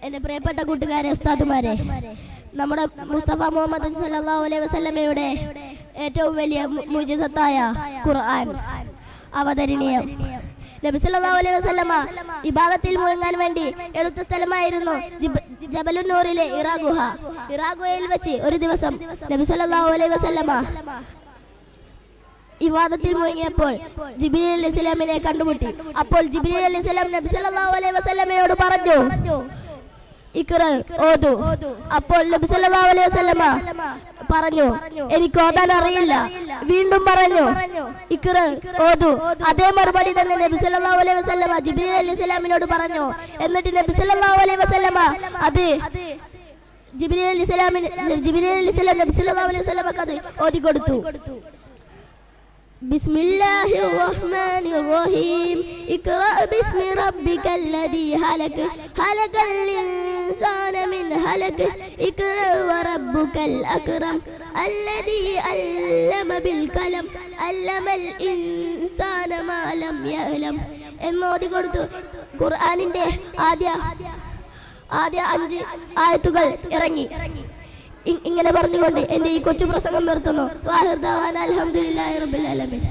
എന്റെ പ്രിയപ്പെട്ട കൂട്ടുകാരെ, ഉസ്താദുമാരെ, നമ്മുടെ മുസ്തഫ മുഹമ്മദ് സല്ലല്ലാഹു അലൈഹി വസല്ലമയുടെ ഏറ്റവും വലിയ മുഅ്ജിസത്തായ ഖുർആൻ അവതരണീയം. നബി സല്ലല്ലാഹു അലൈഹി വസല്ലമ ഇബാദത്തിൽ മുഴുകാൻ വേണ്ടി എടുത്ത സ്ഥലമായിരുന്നു ജബലുൻ നൂറിലെ ഇറാ ഗുഹ. ഇറാ ഗുഹയിൽ വെച്ച് ഒരു ദിവസം നബി സല്ലല്ലാഹു അലൈഹി വസല്ലമ ഇബാദത്തിൽ മുഴുകിയപ്പോൾ ജിബ്രീൽ അലൈഹിസ്സലാമിനെ കണ്ടുമുട്ടി. അപ്പോൾ ജിബ്രീൽ അലൈഹിസ്സലാം നബി സല്ലല്ലാഹു അലൈഹി വസല്ലമയോട് പറഞ്ഞു, ഇഖ്റ, ഓതു. അപ്പോൾ നബി സല്ലല്ലാഹു അലൈഹി വസല്ലമ പറഞ്ഞു, എനിക്ക് ഓതാൻ അറിയില്ല. വീണ്ടും പറഞ്ഞു, ഇഖ്റ, ഓതു. അതേ മറുപടി തന്നെ നബി സല്ലല്ലാഹു അലൈഹി വസല്ലമ ജിബ്രീൽ അലൈഹിസ്സലാമിനോട് പറഞ്ഞു. എന്നിട്ട് നബി സല്ലല്ലാഹു അലൈഹി വസല്ലമ അത് ജിബ്രീൽ അലൈഹിസ്സലാം നബി സല്ലല്ലാഹു അലൈഹി വസല്ലമക്ക് അത് ഓതി കൊടുത്തു. ബിസ്മില്ലാഹിർ റഹ്മാനിർ റഹീം. ഇഖ്റ ബിസ്മി റബ്ബിക്കല്ലദീ ഖലഖ് ഖലഖൽ ഇൻസാന മിൻ ഖലഖ് ഇഖ്റ വറബ്ബുക്കൽ അക്രം അല്ലദീ അല്ലമ ബിൽ ഖലം അല്ലമൽ ഇൻസാന മാ ലം യഅലം എന്ന് ഓതി കൊടുത്തു. ഖുർആനിന്റെ ആദ്യ 5 ആയത്തുകൾ ഇറങ്ങി. ഇങ്ങനെ പറഞ്ഞുകൊണ്ട് എന്റെ ഈ കൊച്ചു പ്രസംഗം നിർത്തുന്നു. വാഹിർ ദഅവാന അൽഹംദുലില്ലാഹി റബ്ബിൽ ആലമീൻ.